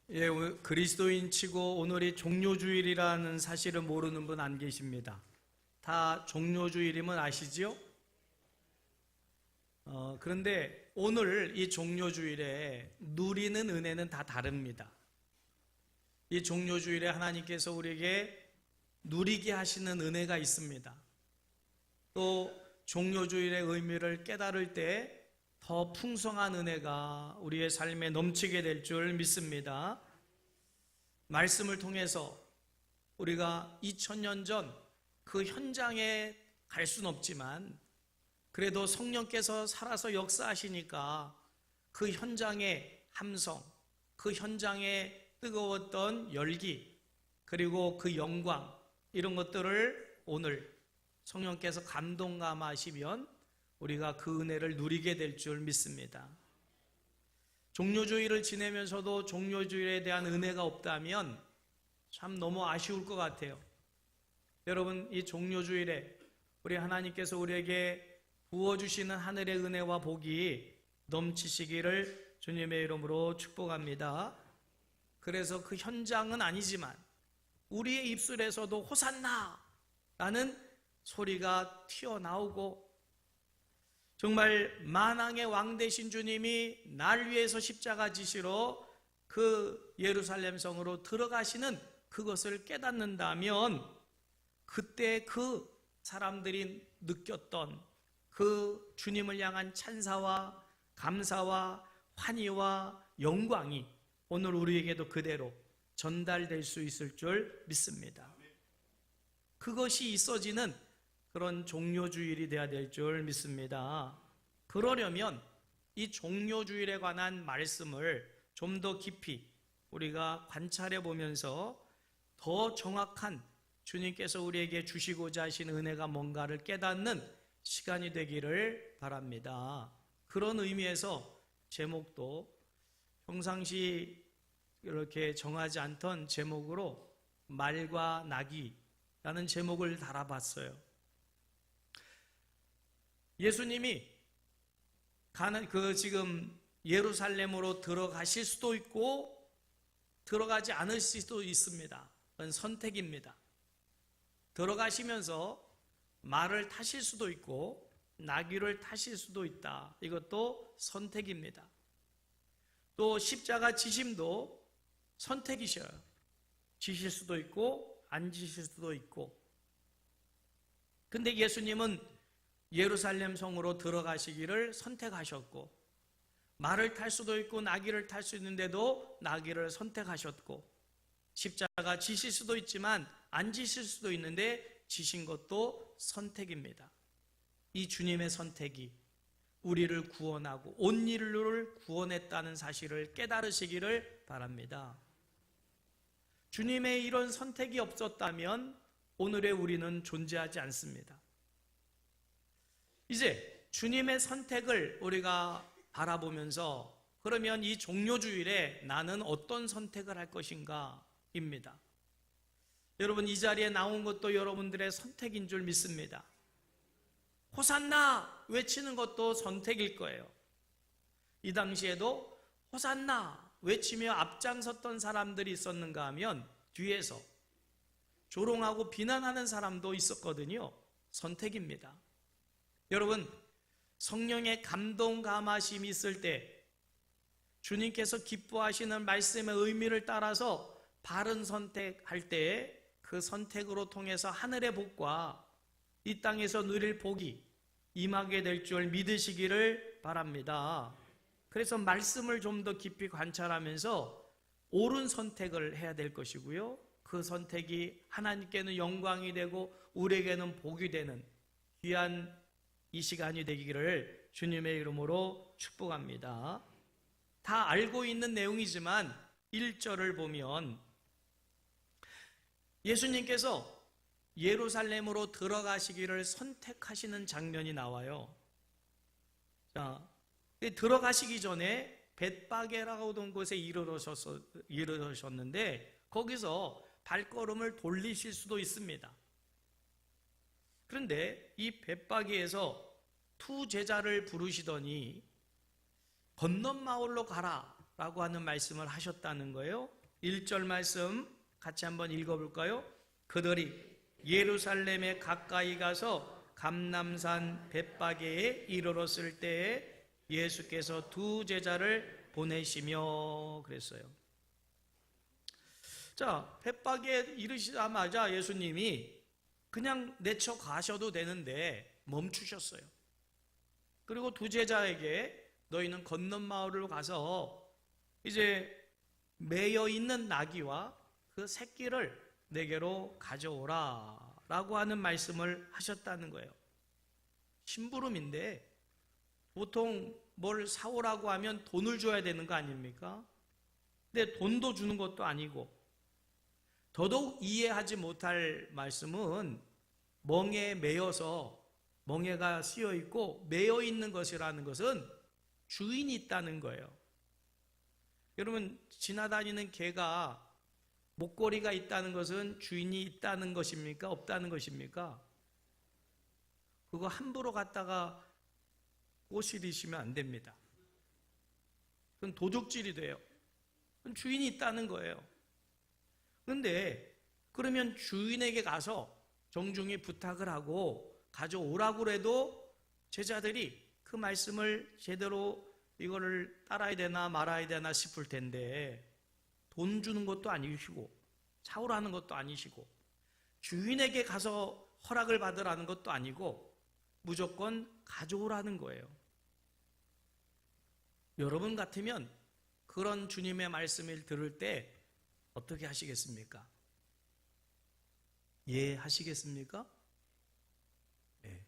예, 그리스도인 치고 오늘이 종료주일이라는 사실을 모르는 분 안 계십니다. 다 종료주일이면 아시지요? 그런데 오늘 이 종료주일에 누리는 은혜는 다 다릅니다. 이 종료주일에 하나님께서 우리에게 누리게 하시는 은혜가 있습니다. 또 종료주일의 의미를 깨달을 때 더 풍성한 은혜가 우리의 삶에 넘치게 될 줄 믿습니다. 말씀을 통해서 우리가 2000년 전 그 현장에 갈 수는 없지만 그래도 성령께서 살아서 역사하시니까 그 현장의 함성, 그 현장의 뜨거웠던 열기, 그리고 그 영광, 이런 것들을 오늘 성령께서 감동감하시면 우리가 그 은혜를 누리게 될 줄 믿습니다. 종료주일을 지내면서도 종료주일에 대한 은혜가 없다면 참 너무 아쉬울 것 같아요. 여러분, 이 종료주일에 우리 하나님께서 우리에게 부어주시는 하늘의 은혜와 복이 넘치시기를 주님의 이름으로 축복합니다. 그래서 그 현장은 아니지만 우리의 입술에서도 호산나! 라는 소리가 튀어나오고 정말 만왕의 왕 되신 주님이 날 위해서 십자가 지시러 그 예루살렘 성으로 들어가시는 그것을 깨닫는다면 그때 그 사람들이 느꼈던 그 주님을 향한 찬사와 감사와 환희와 영광이 오늘 우리에게도 그대로 전달될 수 있을 줄 믿습니다. 그것이 있어지는 그런 종료주일이 되어야 될 줄 믿습니다. 그러려면 이 종료주일에 관한 말씀을 좀 더 깊이 우리가 관찰해 보면서 더 정확한 주님께서 우리에게 주시고자 하신 은혜가 뭔가를 깨닫는 시간이 되기를 바랍니다. 그런 의미에서 제목도 평상시 이렇게 정하지 않던 제목으로 말과 나귀라는 제목을 달아봤어요. 예수님이 지금 예루살렘으로 들어가실 수도 있고 들어가지 않을 수도 있습니다. 그건 선택입니다. 들어가시면서 말을 타실 수도 있고 나귀를 타실 수도 있다. 이것도 선택입니다. 또 십자가 지심도 선택이셔요. 지실 수도 있고 안 지실 수도 있고. 근데 예수님은 예루살렘 성으로 들어가시기를 선택하셨고 말을 탈 수도 있고 나귀를 탈 수 있는데도 나귀를 선택하셨고 십자가 지실 수도 있지만 안 지실 수도 있는데 지신 것도 선택입니다. 이 주님의 선택이 우리를 구원하고 온 인류를 구원했다는 사실을 깨달으시기를 바랍니다. 주님의 이런 선택이 없었다면 오늘의 우리는 존재하지 않습니다. 이제 주님의 선택을 우리가 바라보면서 그러면 이 종료주일에 나는 어떤 선택을 할 것인가 입니다. 여러분, 이 자리에 나온 것도 여러분들의 선택인 줄 믿습니다. 호산나 외치는 것도 선택일 거예요. 이 당시에도 호산나 외치며 앞장섰던 사람들이 있었는가 하면 뒤에서 조롱하고 비난하는 사람도 있었거든요. 선택입니다. 여러분, 성령의 감동 감하심이 있을 때 주님께서 기뻐하시는 말씀의 의미를 따라서 바른 선택할 때 그 선택으로 통해서 하늘의 복과 이 땅에서 누릴 복이 임하게 될 줄 믿으시기를 바랍니다. 그래서 말씀을 좀 더 깊이 관찰하면서 옳은 선택을 해야 될 것이고요. 그 선택이 하나님께는 영광이 되고 우리에게는 복이 되는 귀한 이 시간이 되기를 주님의 이름으로 축복합니다. 다 알고 있는 내용이지만 1절을 보면 예수님께서 예루살렘으로 들어가시기를 선택하시는 장면이 나와요. 자, 들어가시기 전에 벳바게라고 하던 곳에 이르셨는데 거기서 발걸음을 돌리실 수도 있습니다. 그런데 이 벳바게에서 두 제자를 부르시더니 건넌 마을로 가라 라고 하는 말씀을 하셨다는 거예요. 1절 말씀 같이 한번 읽어볼까요? 그들이 예루살렘에 가까이 가서 감람산 벳바게에 이르렀을 때에 예수께서 두 제자를 보내시며 그랬어요. 자, 벳바게에 이르시자마자 예수님이 그냥 내쳐 가셔도 되는데 멈추셨어요. 그리고 두 제자에게 너희는 건넌 마을로 가서 이제 매여 있는 나귀와 그 새끼를 내게로 가져오라 라고 하는 말씀을 하셨다는 거예요. 심부름인데 보통 뭘 사오라고 하면 돈을 줘야 되는 거 아닙니까? 근데 돈도 주는 것도 아니고, 더더욱 이해하지 못할 말씀은 멍에 매여서 멍에가 씌어 있고 매여 있는 것이라는 것은 주인이 있다는 거예요. 여러분, 지나다니는 개가 목걸이가 있다는 것은 주인이 있다는 것입니까? 없다는 것입니까? 그거 함부로 갖다가 꼬시리시면 안 됩니다. 그건 도둑질이 돼요. 그건 주인이 있다는 거예요. 그런데 그러면 주인에게 가서 정중히 부탁을 하고 가져오라고 해도 제자들이 그 말씀을 제대로 이거를 따라야 되나 말아야 되나 싶을 텐데, 돈 주는 것도 아니시고 사오라는 것도 아니시고 주인에게 가서 허락을 받으라는 것도 아니고 무조건 가져오라는 거예요. 여러분 같으면 그런 주님의 말씀을 들을 때 어떻게 하시겠습니까? 하시겠습니까? 네.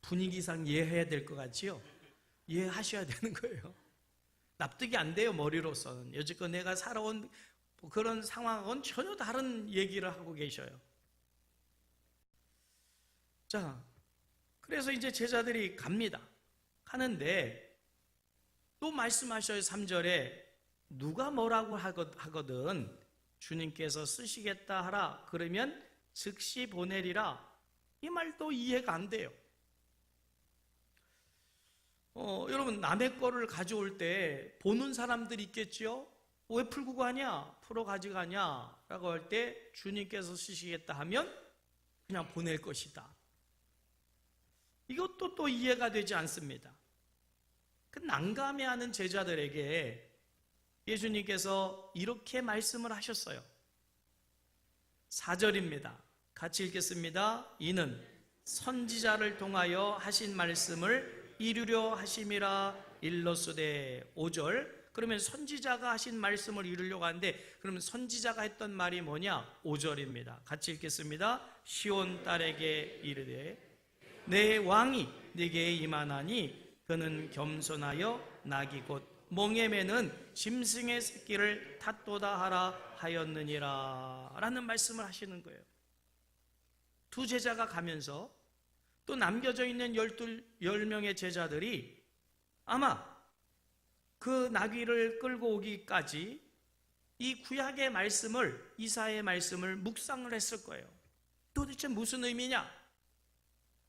분위기상 해야 될 것 같지요? 하셔야 되는 거예요. 납득이 안 돼요, 머리로서는. 여지껏 내가 살아온 그런 상황은 전혀 다른 얘기를 하고 계셔요. 자, 그래서 이제 제자들이 갑니다. 가는데 또 말씀하셔요. 3절에 누가 뭐라고 하거든 주님께서 쓰시겠다 하라 그러면 즉시 보내리라. 이 말도 이해가 안 돼요. 여러분, 남의 거를 가져올 때 보는 사람들이 있겠죠? 왜 풀고 가냐? 풀어 가져가냐? 라고 할 때 주님께서 쓰시겠다 하면 그냥 보낼 것이다. 이것도 또 이해가 되지 않습니다. 그 난감해하는 제자들에게 예수님께서 이렇게 말씀을 하셨어요. 4절입니다. 같이 읽겠습니다. 이는 선지자를 통하여 하신 말씀을 이루려 하심이라 일러스되. 5절. 그러면 선지자가 하신 말씀을 이루려고 하는데, 그러면 선지자가 했던 말이 뭐냐? 5절입니다. 같이 읽겠습니다. 시온 딸에게 이르되 내 왕이 네게 임하나니 그는 겸손하여 나귀 곧 멍에 매는 짐승의 새끼를 탓도다 하라 하였느니라 라는 말씀을 하시는 거예요. 두 제자가 가면서 또 남겨져 있는 12명의 제자들이 아마 그 나귀를 끌고 오기까지 이 구약의 말씀을, 이사야의 말씀을 묵상을 했을 거예요. 도대체 무슨 의미냐?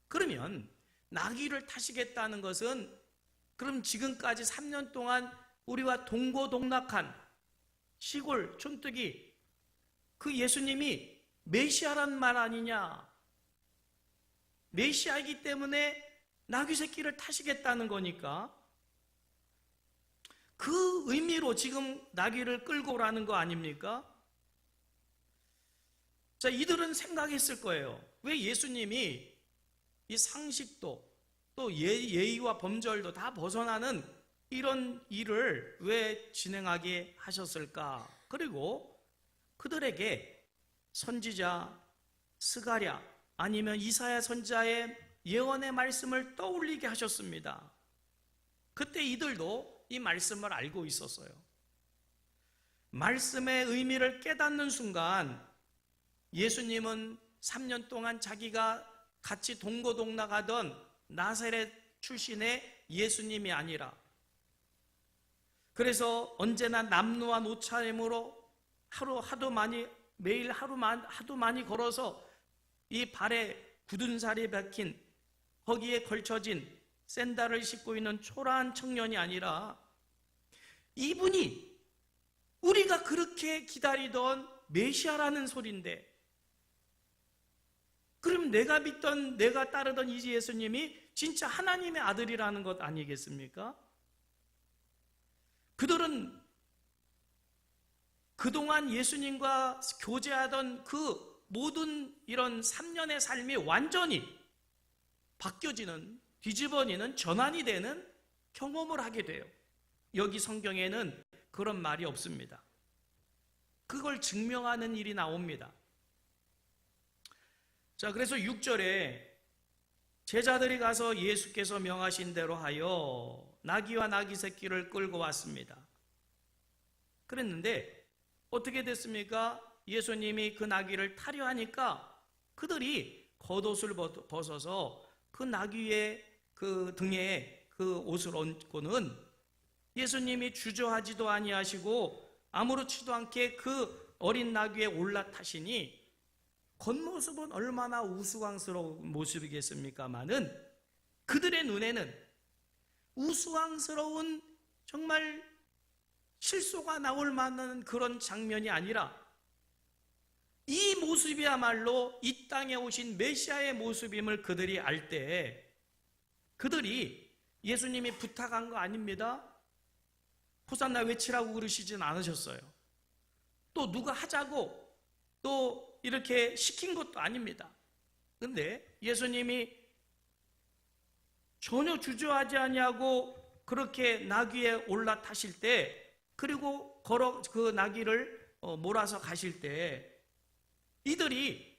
그러면 나귀를 타시겠다는 것은 그럼 지금까지 3년 동안 우리와 동고동락한 시골 촌뜨기 그 예수님이 메시아란 말 아니냐? 메시아이기 때문에 나귀 새끼를 타시겠다는 거니까 그 의미로 지금 나귀를 끌고 오라는 거 아닙니까? 자, 이들은 생각했을 거예요. 왜 예수님이 이 상식도 또 예의와 범절도 다 벗어나는 이런 일을 왜 진행하게 하셨을까? 그리고 그들에게 선지자 스가랴 아니면 이사야 선지자의 예언의 말씀을 떠올리게 하셨습니다. 그때 이들도 이 말씀을 알고 있었어요. 말씀의 의미를 깨닫는 순간 예수님은 3년 동안 자기가 같이 동고동락하던 나사렛 출신의 예수님이 아니라, 그래서 언제나 남루와 노차림으로 매일 하도 많이 걸어서 이 발에 굳은 살이 박힌 거기에 걸쳐진 샌들을 신고 있는 초라한 청년이 아니라 이분이 우리가 그렇게 기다리던 메시아라는 소리인데, 그럼 내가 믿던, 내가 따르던 이 예수님이 진짜 하나님의 아들이라는 것 아니겠습니까? 그들은 그동안 예수님과 교제하던 그 모든 이런 3년의 삶이 완전히 바뀌어지는, 뒤집어지는, 전환이 되는 경험을 하게 돼요. 여기 성경에는 그런 말이 없습니다. 그걸 증명하는 일이 나옵니다. 자, 그래서 6절에 제자들이 가서 예수께서 명하신 대로 하여 나귀와 나귀 새끼를 끌고 왔습니다. 그랬는데 어떻게 됐습니까? 예수님이 그 나귀를 타려 하니까 그들이 겉옷을 벗어서 그 나귀의 그 등에 그 옷을 얹고는 예수님이 주저하지도 아니하시고 아무렇지도 않게 그 어린 나귀에 올라타시니 겉모습은 얼마나 우스꽝스러운 모습이겠습니까마는 그들의 눈에는 우스꽝스러운 정말 실소가 나올 만한 그런 장면이 아니라 이 모습이야말로 이 땅에 오신 메시아의 모습임을 그들이 알 때 그들이 예수님이 부탁한 거 아닙니다. 호산나 외치라고 그러시진 않으셨어요. 또 누가 하자고 또 이렇게 시킨 것도 아닙니다. 그런데 예수님이 전혀 주저하지 아니하고 그렇게 나귀에 올라타실 때, 그리고 걸어 그 나귀를 몰아서 가실 때 이들이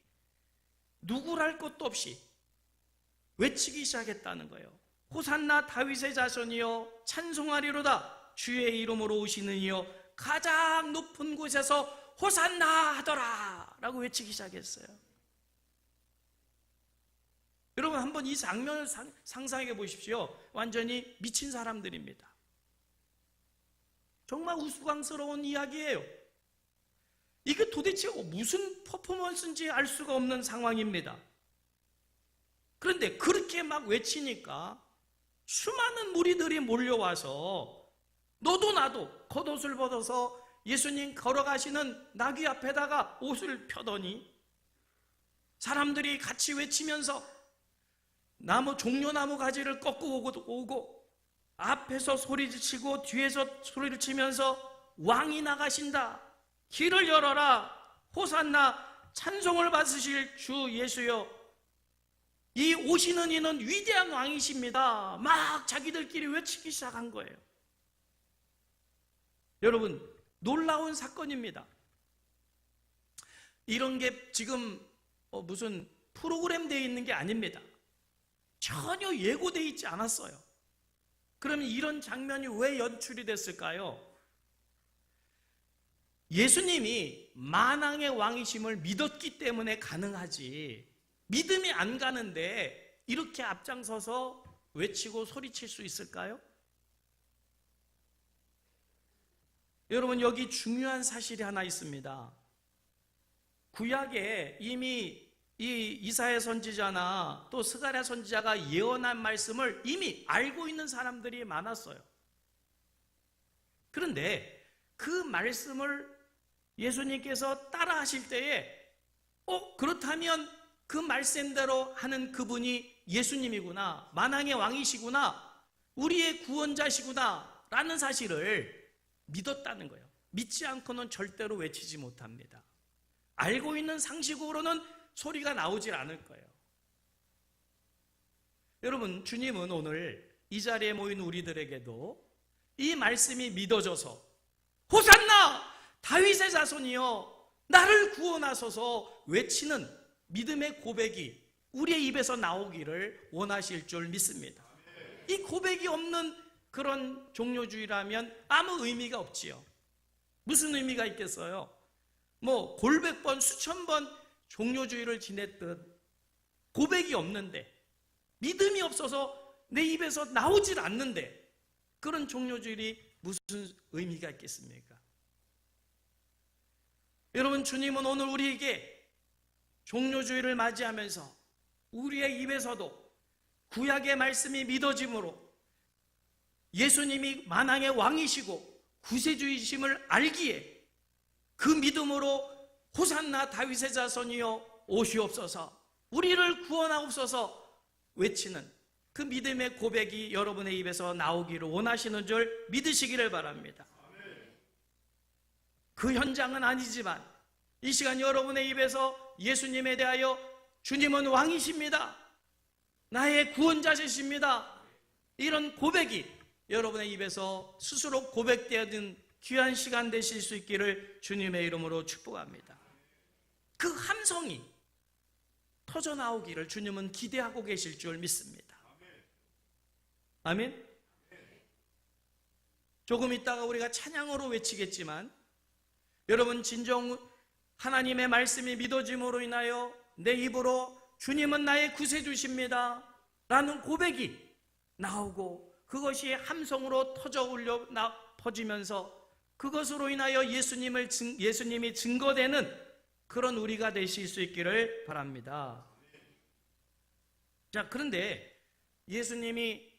누구랄 것도 없이 외치기 시작했다는 거예요. 호산나 다윗의 자손이여 찬송하리로다. 주의 이름으로 오시는 이여 가장 높은 곳에서 호산나 하더라 라고 외치기 시작했어요. 여러분 한번 이 장면을 상상해 보십시오. 완전히 미친 사람들입니다. 정말 우스꽝스러운 이야기예요. 이게 도대체 무슨 퍼포먼스인지 알 수가 없는 상황입니다. 그런데 그렇게 막 외치니까 수많은 무리들이 몰려와서 너도 나도 겉옷을 벗어서 예수님 걸어가시는 나귀 앞에다가 옷을 펴더니 사람들이 같이 외치면서 종려나무 가지를 꺾고 오고 앞에서 소리치고 뒤에서 소리를 치면서 왕이 나가신다. 길을 열어라. 호산나 찬송을 받으실 주 예수여. 이 오시는 이는 위대한 왕이십니다. 막 자기들끼리 외치기 시작한 거예요. 여러분 놀라운 사건입니다. 이런 게 지금 무슨 프로그램 되어 있는 게 아닙니다. 전혀 예고되어 있지 않았어요. 그러면 이런 장면이 왜 연출이 됐을까요? 예수님이 만왕의 왕이심을 믿었기 때문에 가능하지, 믿음이 안 가는데 이렇게 앞장서서 외치고 소리칠 수 있을까요? 여러분 여기 중요한 사실이 하나 있습니다. 구약에 이미 이 이사야 선지자나 또 스가랴 선지자가 예언한 말씀을 이미 알고 있는 사람들이 많았어요. 그런데 그 말씀을 예수님께서 따라 하실 때에 그렇다면 그 말씀대로 하는 그분이 예수님이구나, 만왕의 왕이시구나, 우리의 구원자시구나 라는 사실을 믿었다는 거예요. 믿지 않고는 절대로 외치지 못합니다. 알고 있는 상식으로는 소리가 나오질 않을 거예요. 여러분 주님은 오늘 이 자리에 모인 우리들에게도 이 말씀이 믿어져서 호산나 다윗의 자손이여 나를 구원하소서 외치는 믿음의 고백이 우리의 입에서 나오기를 원하실 줄 믿습니다. 이 고백이 없는 그런 종료주의라면 아무 의미가 없지요. 무슨 의미가 있겠어요? 골백 번 수천 번 종료주의를 지냈듯 고백이 없는데, 믿음이 없어서 내 입에서 나오질 않는데 그런 종료주의이 무슨 의미가 있겠습니까? 여러분 주님은 오늘 우리에게 종료주의를 맞이하면서 우리의 입에서도 구약의 말씀이 믿어짐으로 예수님이 만왕의 왕이시고 구세주이심을 알기에 그 믿음으로 호산나 다윗의 자손이여 오시옵소서, 우리를 구원하옵소서 외치는 그 믿음의 고백이 여러분의 입에서 나오기를 원하시는 줄 믿으시기를 바랍니다. 그 현장은 아니지만 이 시간 여러분의 입에서 예수님에 대하여 주님은 왕이십니다, 나의 구원자시십니다, 이런 고백이 여러분의 입에서 스스로 고백되어진 귀한 시간 되실 수 있기를 주님의 이름으로 축복합니다. 그 함성이 터져나오기를 주님은 기대하고 계실 줄 믿습니다. 아멘. 조금 있다가 우리가 찬양으로 외치겠지만 여러분, 진정 하나님의 말씀이 믿어짐으로 인하여 내 입으로 주님은 나의 구세주십니다 라는 고백이 나오고 그것이 함성으로 터져 울려 퍼지면서 그것으로 인하여 예수님이 증거되는 그런 우리가 되실 수 있기를 바랍니다. 자, 그런데 예수님이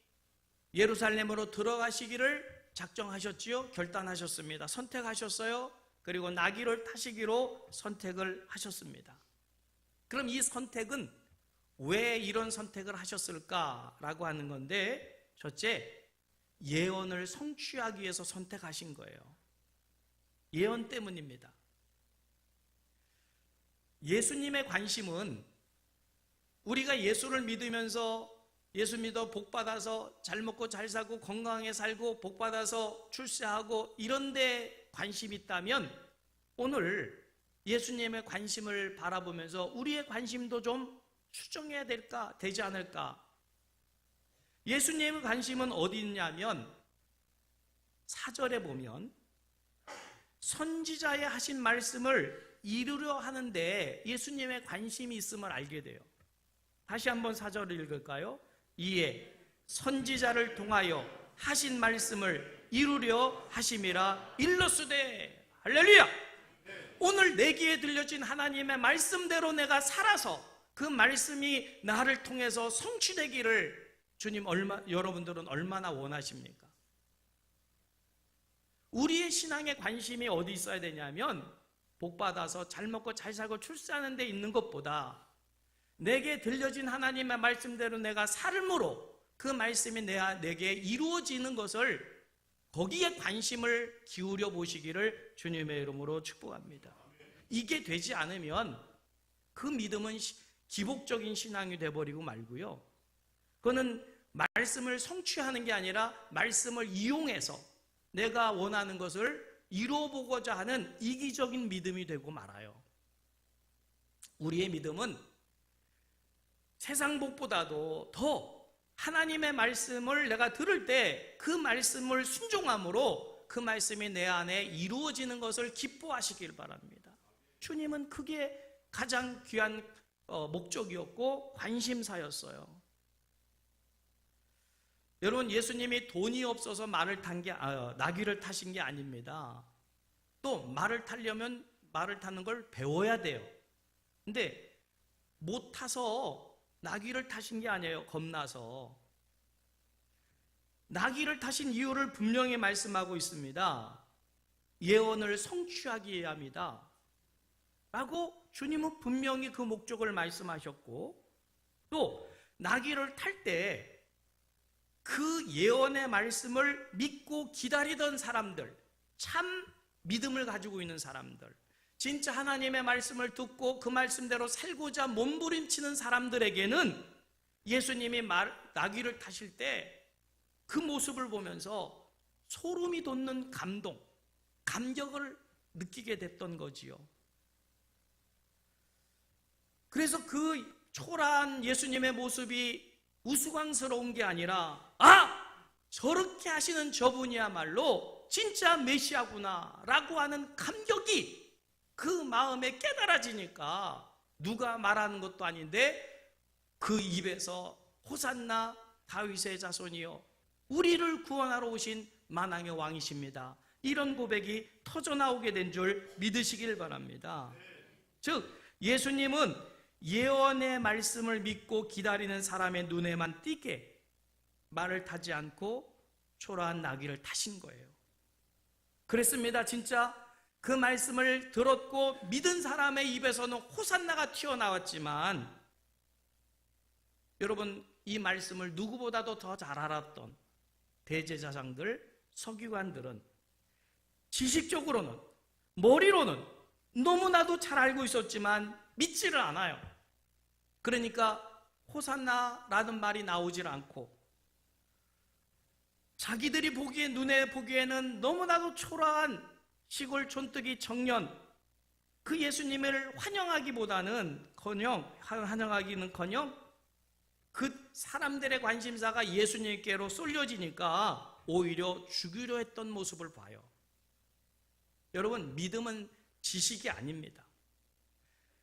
예루살렘으로 들어가시기를 작정하셨지요? 결단하셨습니다. 선택하셨어요. 그리고 나귀를 타시기로 선택을 하셨습니다. 그럼 이 선택은 왜 이런 선택을 하셨을까라고 하는 건데, 첫째, 예언을 성취하기 위해서 선택하신 거예요. 예언 때문입니다. 예수님의 관심은 우리가 예수를 믿으면서 예수 믿어 복받아서 잘 먹고 잘 살고 건강하게 살고 복받아서 출세하고 이런 데 관심이 있다면 오늘 예수님의 관심을 바라보면서 우리의 관심도 좀 수정해야 되지 않을까? 예수님의 관심은 어디 있냐면 4절에 보면 선지자의 하신 말씀을 이루려 하는데 예수님의 관심이 있음을 알게 돼요. 다시 한번 4절을 읽을까요? 이에 선지자를 통하여 하신 말씀을 이루려 하심이라 일렀으되. 할렐루야! 오늘 내 귀에 들려진 하나님의 말씀대로 내가 살아서 그 말씀이 나를 통해서 성취되기를 여러분들은 얼마나 원하십니까? 우리의 신앙의 관심이 어디 있어야 되냐면 복받아서 잘 먹고 잘 살고 출세하는 데 있는 것보다 내게 들려진 하나님의 말씀대로 내가 삶으로 그 말씀이 내게 이루어지는 것을, 거기에 관심을 기울여 보시기를 주님의 이름으로 축복합니다. 이게 되지 않으면 그 믿음은 기복적인 신앙이 돼버리고 말고요, 그거는 말씀을 성취하는 게 아니라 말씀을 이용해서 내가 원하는 것을 이루어보고자 하는 이기적인 믿음이 되고 말아요. 우리의 믿음은 세상 복보다도 더 하나님의 말씀을 내가 들을 때 그 말씀을 순종함으로 그 말씀이 내 안에 이루어지는 것을 기뻐하시길 바랍니다. 주님은 그게 가장 귀한 목적이었고 관심사였어요. 여러분, 예수님이 돈이 없어서 나귀를 타신 게 아닙니다. 또 말을 타려면 말을 타는 걸 배워야 돼요. 근데 못 타서 나귀를 타신 게 아니에요. 겁나서. 나귀를 타신 이유를 분명히 말씀하고 있습니다. 예언을 성취하기 위함이다 라고 주님은 분명히 그 목적을 말씀하셨고, 또 나귀를 탈 때 그 예언의 말씀을 믿고 기다리던 사람들, 참 믿음을 가지고 있는 사람들, 진짜 하나님의 말씀을 듣고 그 말씀대로 살고자 몸부림치는 사람들에게는 예수님이 나귀를 타실 때 그 모습을 보면서 소름이 돋는 감격을 느끼게 됐던 거지요. 그래서 그 초라한 예수님의 모습이 우스꽝스러운 게 아니라, 저렇게 하시는 저분이야말로 진짜 메시아구나 라고 하는 감격이 그 마음에 깨달아지니까 누가 말하는 것도 아닌데 그 입에서 호산나 다윗의 자손이여 우리를 구원하러 오신 만왕의 왕이십니다, 이런 고백이 터져나오게 된 줄 믿으시길 바랍니다. 즉 예수님은 예언의 말씀을 믿고 기다리는 사람의 눈에만 띄게 말을 타지 않고 초라한 나귀를 타신 거예요. 그랬습니다. 진짜 그 말씀을 들었고 믿은 사람의 입에서는 호산나가 튀어나왔지만, 여러분, 이 말씀을 누구보다도 더 잘 알았던 대제사장들, 서기관들은 지식적으로는, 머리로는 너무나도 잘 알고 있었지만 믿지를 않아요. 그러니까 호산나라는 말이 나오질 않고, 자기들이 보기에, 눈에 보기에는 너무나도 초라한 시골 촌뜨기 청년, 그 예수님을 환영하기는커녕 그 사람들의 관심사가 예수님께로 쏠려지니까 오히려 죽이려 했던 모습을 봐요. 여러분, 믿음은 지식이 아닙니다.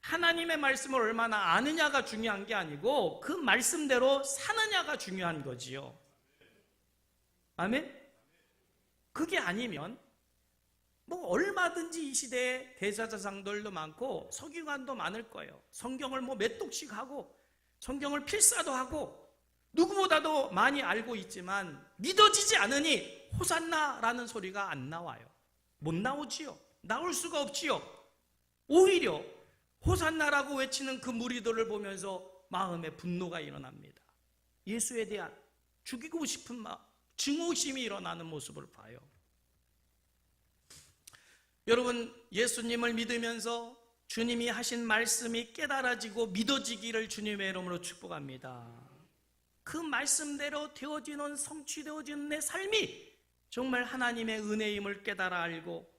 하나님의 말씀을 얼마나 아느냐가 중요한 게 아니고 그 말씀대로 사느냐가 중요한 거지요. 아멘? 그게 아니면 뭐 얼마든지 이 시대에 대제사장들도 많고 서기관도 많을 거예요. 성경을 뭐 몇 독씩 하고 성경을 필사도 하고 누구보다도 많이 알고 있지만 믿어지지 않으니 호산나라는 소리가 안 나와요. 못 나오지요. 나올 수가 없지요. 오히려 호산나라고 외치는 그 무리들을 보면서 마음에 분노가 일어납니다. 예수에 대한 죽이고 싶은 마음, 증오심이 일어나는 모습을 봐요. 여러분, 예수님을 믿으면서 주님이 하신 말씀이 깨달아지고 믿어지기를 주님의 이름으로 축복합니다. 그 말씀대로 되어지는, 성취되어지는 내 삶이 정말 하나님의 은혜임을 깨달아 알고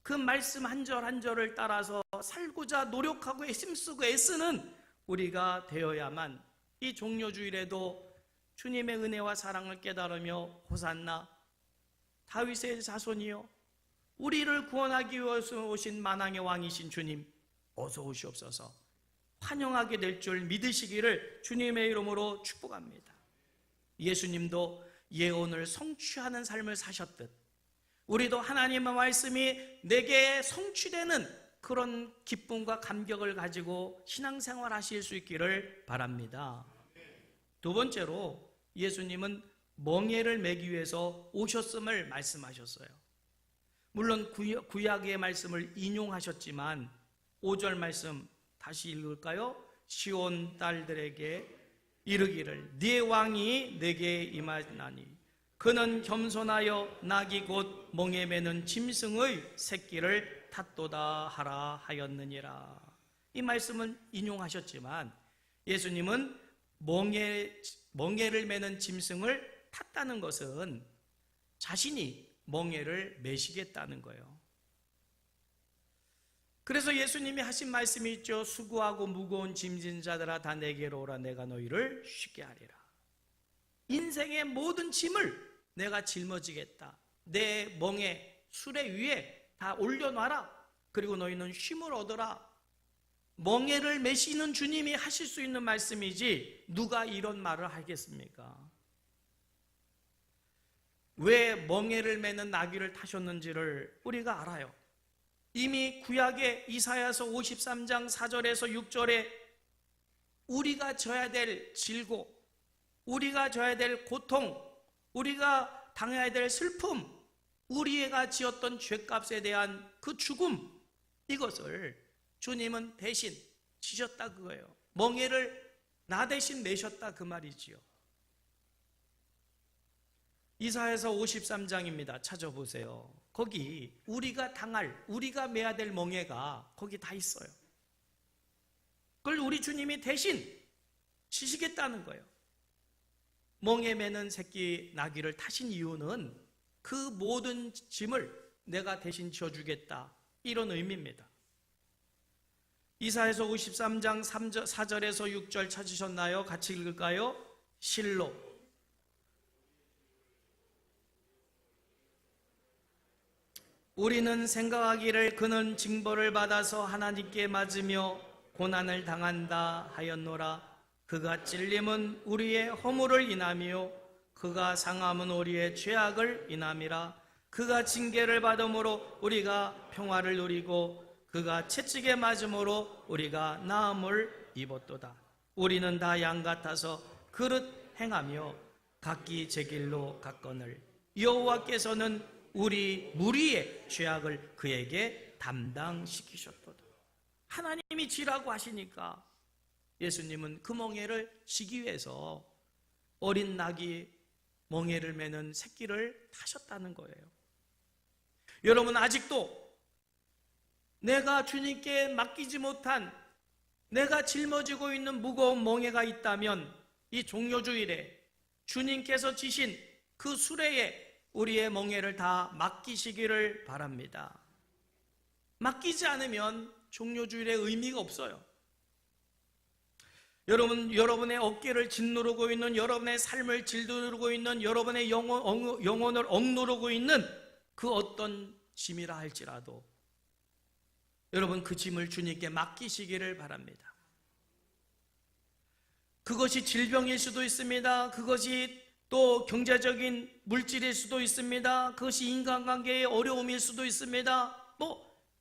그 말씀 한 절 한 절을 따라서 살고자 노력하고 힘쓰고 애쓰는 우리가 되어야만 이 종료주일에도 주님의 은혜와 사랑을 깨달으며 호산나 다윗의 자손이요 우리를 구원하기 위해서 오신 만왕의 왕이신 주님 어서 오시옵소서 환영하게 될 줄 믿으시기를 주님의 이름으로 축복합니다. 예수님도 예언을 성취하는 삶을 사셨듯 우리도 하나님의 말씀이 내게 성취되는 그런 기쁨과 감격을 가지고 신앙생활 하실 수 있기를 바랍니다. 두 번째로 예수님은 멍에를 매기 위해서 오셨음을 말씀하셨어요. 물론 구약의 말씀을 인용하셨지만 5절 말씀 다시 읽을까요? 시온 딸들에게 이르기를 네 왕이 내게 임하나니 그는 겸손하여 낙이 곧 멍에 매는 짐승의 새끼를 탔도다 하라 하였느니라. 이 말씀은 인용하셨지만 예수님은 멍에를 매는 짐승을 탔다는 것은 자신이 멍에를 매시겠다는 거예요. 그래서 예수님이 하신 말씀이 있죠. 수고하고 무거운 짐진 자들아 다 내게로 오라 내가 너희를 쉽게 하리라. 인생의 모든 짐을 내가 짊어지겠다. 내 멍에 수레 위에 다 올려놔라. 그리고 너희는 쉼을 얻어라. 멍에를 매시는 주님이 하실 수 있는 말씀이지 누가 이런 말을 하겠습니까? 왜 멍에를 매는 나귀를 타셨는지를 우리가 알아요. 이미 구약의 이사야서 53장 4절에서 6절에 우리가 져야 될 질고, 우리가 져야 될 고통, 우리가 당해야 될 슬픔, 우리가 지었던 죄값에 대한 그 죽음, 이것을 주님은 대신 지셨다 그거예요. 멍에를 나 대신 매셨다 그 말이지요. 이사야서 53장입니다. 찾아보세요. 거기 우리가 당할, 우리가 매야 될 멍에가 거기 다 있어요. 그걸 우리 주님이 대신 지시겠다는 거예요. 멍에 매는 새끼 나귀를 타신 이유는 그 모든 짐을 내가 대신 지어주겠다, 이런 의미입니다. 이사야서 53장 4절에서 6절 찾으셨나요? 같이 읽을까요? 실로 우리는 생각하기를 그는 징벌을 받아서 하나님께 맞으며 고난을 당한다 하였노라. 그가 찔림은 우리의 허물을 인하며 그가 상함은 우리의 죄악을 인함이라. 그가 징계를 받음으로 우리가 평화를 누리고 그가 채찍에 맞음으로 우리가 나음을 입었도다. 우리는 다 양 같아서 그릇 행하며 각기 제 길로 갔거늘 여호와께서는 우리 무리의 죄악을 그에게 담당시키셨도다. 하나님이 지라고 하시니까 예수님은 그 멍에를 지기 위해서 어린 낙이 멍에를 매는 새끼를 타셨다는 거예요. 여러분, 아직도 내가 주님께 맡기지 못한, 내가 짊어지고 있는 무거운 멍에가 있다면 이 종료주일에 주님께서 지신 그 수레에 우리의 멍에를 다 맡기시기를 바랍니다. 맡기지 않으면 종료주일의 의미가 없어요. 여러분의 어깨를 짓누르고 있는, 여러분의 삶을 짓누르고 있는, 여러분의 영혼을 억누르고 있는 그 어떤 짐이라 할지라도 여러분, 그 짐을 주님께 맡기시기를 바랍니다. 그것이 질병일 수도 있습니다. 그것이 또 경제적인 물질일 수도 있습니다. 그것이 인간관계의 어려움일 수도 있습니다.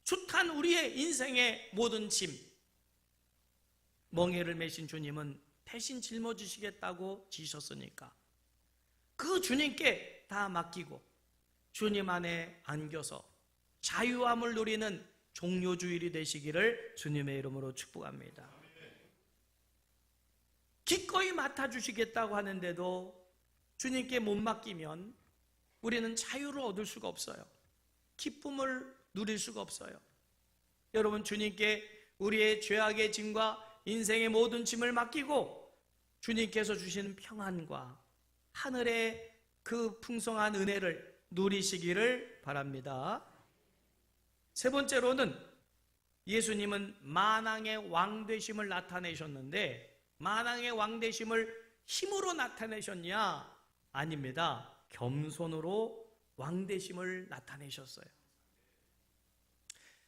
숱한 우리의 인생의 모든 짐, 멍에를 메신 주님은 대신 짊어지시겠다고 지셨으니까 그 주님께 다 맡기고 주님 안에 안겨서 자유함을 누리는 종료주일이 되시기를 주님의 이름으로 축복합니다. 기꺼이 맡아주시겠다고 하는데도 주님께 못 맡기면 우리는 자유를 얻을 수가 없어요. 기쁨을 누릴 수가 없어요. 여러분, 주님께 우리의 죄악의 짐과 인생의 모든 짐을 맡기고 주님께서 주시는 평안과 하늘의 그 풍성한 은혜를 누리시기를 바랍니다. 세 번째로는 예수님은 만왕의 왕 되심을 나타내셨는데, 만왕의 왕 되심을 힘으로 나타내셨냐? 아닙니다. 겸손으로 왕 되심을 나타내셨어요.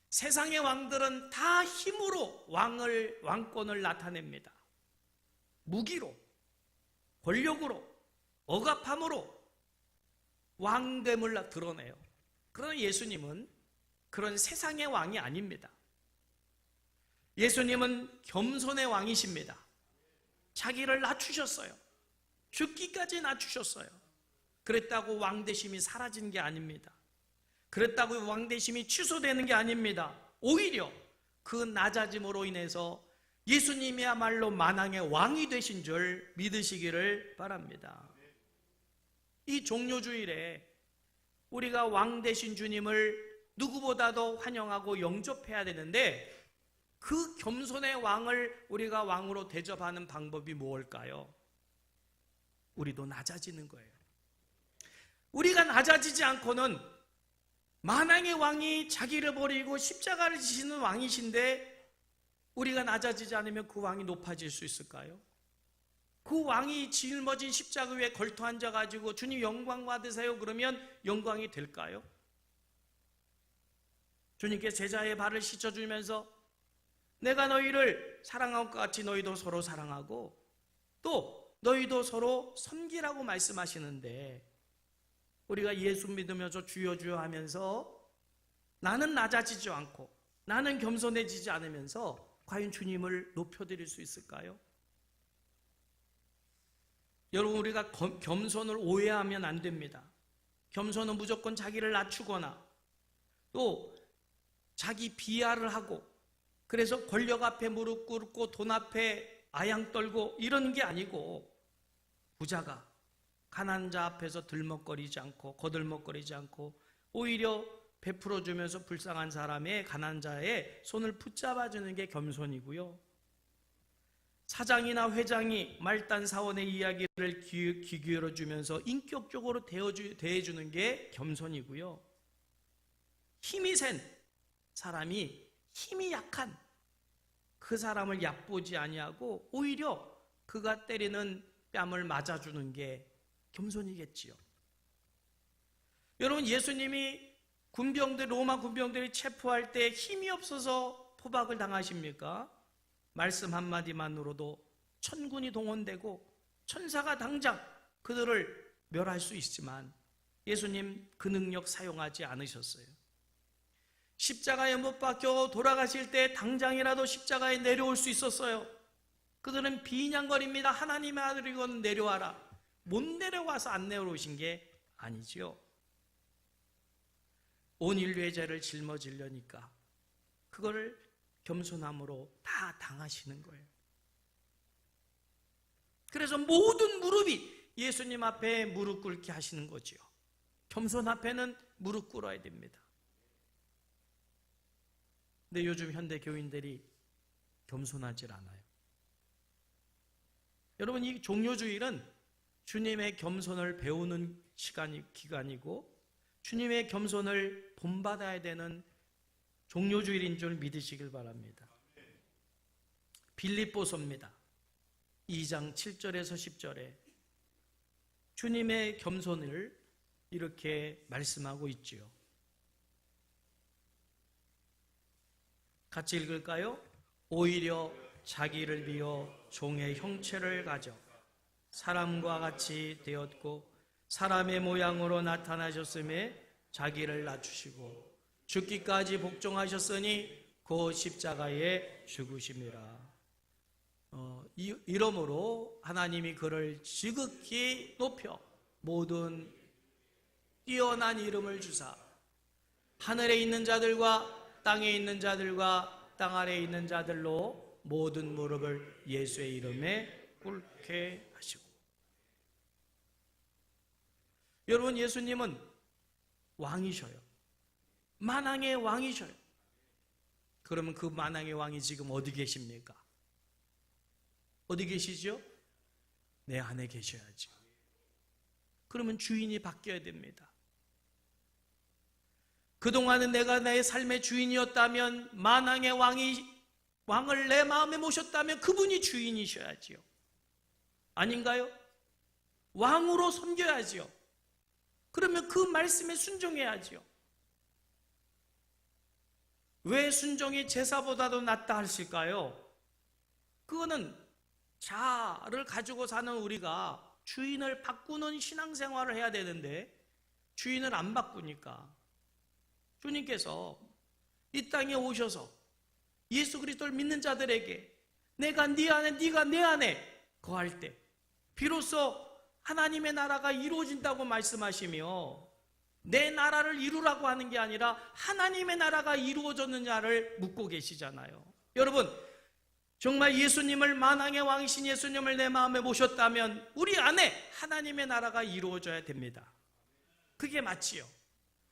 세상의 왕들은 다 힘으로 왕권을 나타냅니다. 무기로, 권력으로, 억압함으로 왕됨을 드러내요. 그러나 예수님은 그런 세상의 왕이 아닙니다. 예수님은 겸손의 왕이십니다. 자기를 낮추셨어요. 죽기까지 낮추셨어요. 그랬다고 왕대심이 사라진 게 아닙니다. 그랬다고 왕대심이 취소되는 게 아닙니다. 오히려 그 낮아짐으로 인해서 예수님이야말로 만왕의 왕이 되신 줄 믿으시기를 바랍니다. 이 종료주일에 우리가 왕 되신 주님을 누구보다도 환영하고 영접해야 되는데, 그 겸손의 왕을 우리가 왕으로 대접하는 방법이 무엇일까요? 우리도 낮아지는 거예요. 우리가 낮아지지 않고는 만왕의 왕이 자기를 버리고 십자가를 지시는 왕이신데 우리가 낮아지지 않으면 그 왕이 높아질 수 있을까요? 그 왕이 짊어진 십자가 위에 걸터 앉아가지고 주님 영광 받으세요 그러면 영광이 될까요? 주님께 제자의 발을 씻어주면서 내가 너희를 사랑한 것 같이 너희도 서로 사랑하고 또 너희도 서로 섬기라고 말씀하시는데, 우리가 예수 믿으면서 주여 주여 하면서 나는 낮아지지 않고 나는 겸손해지지 않으면서 과연 주님을 높여드릴 수 있을까요? 여러분, 우리가 겸손을 오해하면 안 됩니다. 겸손은 무조건 자기를 낮추거나 또 자기 비하를 하고 그래서 권력 앞에 무릎 꿇고 돈 앞에 아양 떨고 이런 게 아니고, 부자가 가난한 자 앞에서 들먹거리지 않고 거들먹거리지 않고 오히려 베풀어주면서 불쌍한 사람의 가난한 자의 손을 붙잡아주는 게 겸손이고요. 사장이나 회장이 말단 사원의 이야기를 귀 기울여주면서 인격적으로 대해주는 게 겸손이고요. 힘이 센 사람이 힘이 약한 그 사람을 얕보지 아니하고 오히려 그가 때리는 뺨을 맞아주는 게 겸손이겠지요. 여러분, 예수님이 로마 군병들이 체포할 때 힘이 없어서 포박을 당하십니까? 말씀 한마디만으로도 천군이 동원되고 천사가 당장 그들을 멸할 수 있지만 예수님 그 능력 사용하지 않으셨어요. 십자가에 못 박혀 돌아가실 때 당장이라도 십자가에 내려올 수 있었어요. 그들은 비난거립니다. 하나님의 아들이거든 내려와라. 못 내려와서 안 내려오신 게 아니지요. 온 인류의 죄를 짊어지려니까 그거를 겸손함으로 다 당하시는 거예요. 그래서 모든 무릎이 예수님 앞에 무릎 꿇게 하시는 거지요. 겸손 앞에는 무릎 꿇어야 됩니다. 근데 요즘 현대 교인들이 겸손하질 않아요. 여러분, 이 종료주일은 주님의 겸손을 배우는 기간이고 주님의 겸손을 본받아야 되는 종료주일인 줄 믿으시길 바랍니다. 빌립보서입니다. 2장 7절에서 10절에 주님의 겸손을 이렇게 말씀하고 있지요. 같이 읽을까요? 오히려 자기를 비워 종의 형체를 가져 사람과 같이 되었고 사람의 모양으로 나타나셨음에 자기를 낮추시고 죽기까지 복종하셨으니 그 십자가에 죽으심이라. 이러므로 하나님이 그를 지극히 높여 모든 뛰어난 이름을 주사 하늘에 있는 자들과 땅에 있는 자들과 땅 아래에 있는 자들로 모든 무릎을 예수의 이름에 꿇게 하시고. 여러분, 예수님은 왕이셔요. 만왕의 왕이셔요. 그러면 그 만왕의 왕이 지금 어디 계십니까? 어디 계시죠? 내 안에 계셔야죠. 그러면 주인이 바뀌어야 됩니다. 그동안은 내가 내 삶의 주인이었다면, 만왕의 왕을 내 마음에 모셨다면 그분이 주인이셔야지요. 아닌가요? 왕으로 섬겨야지요. 그러면 그 말씀에 순종해야지요. 왜 순종이 제사보다도 낫다 하실까요? 그거는 자를 가지고 사는 우리가 주인을 바꾸는 신앙생활을 해야 되는데 주인을 안 바꾸니까 주님께서 이 땅에 오셔서 예수 그리스도를 믿는 자들에게 내가 네 안에 네가 내 안에 거할 때 비로소 하나님의 나라가 이루어진다고 말씀하시며, 내 나라를 이루라고 하는 게 아니라 하나님의 나라가 이루어졌느냐를 묻고 계시잖아요. 여러분, 정말 예수님을, 만왕의 왕이신 예수님을 내 마음에 모셨다면 우리 안에 하나님의 나라가 이루어져야 됩니다. 그게 맞지요.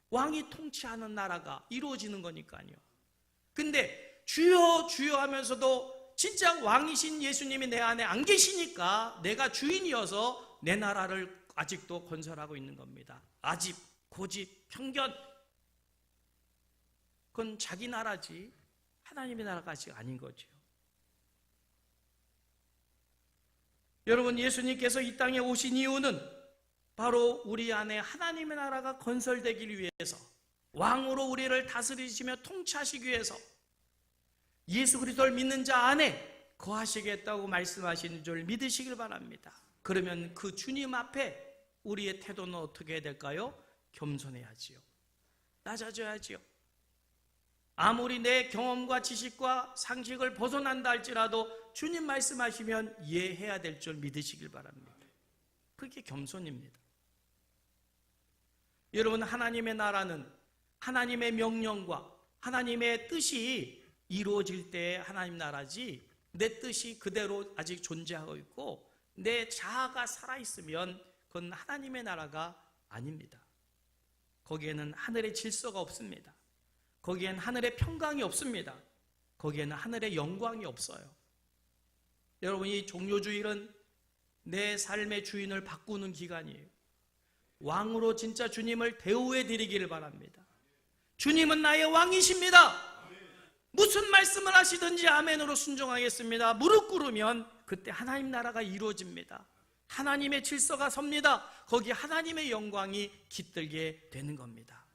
왕이 통치하는 나라가 이루어지는 거니까요. 근데 주여 주여 하면서도 진짜 왕이신 예수님이 내 안에 안 계시니까 내가 주인이어서 내 나라를 아직도 건설하고 있는 겁니다. 아집, 고집, 편견, 그건 자기 나라지 하나님의 나라가 아직 아닌 거죠. 여러분, 예수님께서 이 땅에 오신 이유는 바로 우리 안에 하나님의 나라가 건설되기 위해서, 왕으로 우리를 다스리시며 통치하시기 위해서 예수 그리스도를 믿는 자 안에 거하시겠다고 말씀하시는 줄 믿으시길 바랍니다. 그러면 그 주님 앞에 우리의 태도는 어떻게 해야 될까요? 겸손해야지요. 낮아져야지요. 아무리 내 경험과 지식과 상식을 벗어난다 할지라도 주님 말씀하시면 이해해야 될 줄 믿으시길 바랍니다. 그게 겸손입니다. 여러분, 하나님의 나라는 하나님의 명령과 하나님의 뜻이 이루어질 때 하나님 나라지, 내 뜻이 그대로 아직 존재하고 있고 내 자아가 살아있으면 그건 하나님의 나라가 아닙니다. 거기에는 하늘의 질서가 없습니다. 거기에는 하늘의 평강이 없습니다. 거기에는 하늘의 영광이 없어요. 여러분, 이 종료주일은 내 삶의 주인을 바꾸는 기간이에요. 왕으로 진짜 주님을 대우해 드리기를 바랍니다. 주님은 나의 왕이십니다. 무슨 말씀을 하시든지 아멘으로 순종하겠습니다. 무릎 꿇으면 그때 하나님 나라가 이루어집니다. 하나님의 질서가 섭니다. 거기 하나님의 영광이 깃들게 되는 겁니다.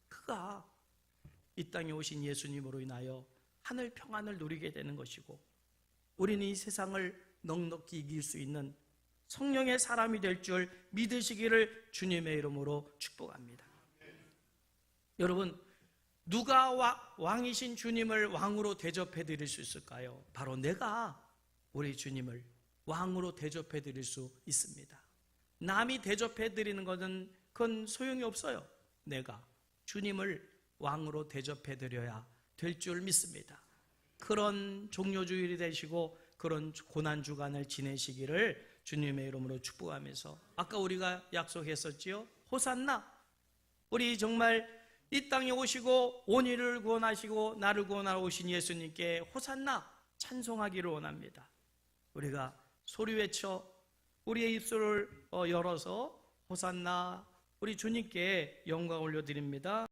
그가 이 땅에 오신 예수님으로 인하여 하늘 평안을 누리게 되는 것이고, 우리는 이 세상을 넉넉히 이길 수 있는 성령의 사람이 될 줄 믿으시기를 주님의 이름으로 축복합니다. 여러분, 누가 왕이신 주님을 왕으로 대접해 드릴 수 있을까요? 바로 내가 우리 주님을 왕으로 대접해 드릴 수 있습니다. 남이 대접해 드리는 것은 그건 소용이 없어요. 내가 주님을 왕으로 대접해 드려야 될 줄 믿습니다. 그런 종료주일이 되시고 그런 고난주간을 지내시기를 주님의 이름으로 축복하면서, 아까 우리가 약속했었지요. 호산나. 우리 정말 이 땅에 오시고 온유를 구원하시고 나를 구원하러 오신 예수님께 호산나 찬송하기를 원합니다. 우리가 소리 외쳐 우리의 입술을 열어서 호산나 우리 주님께 영광 올려드립니다.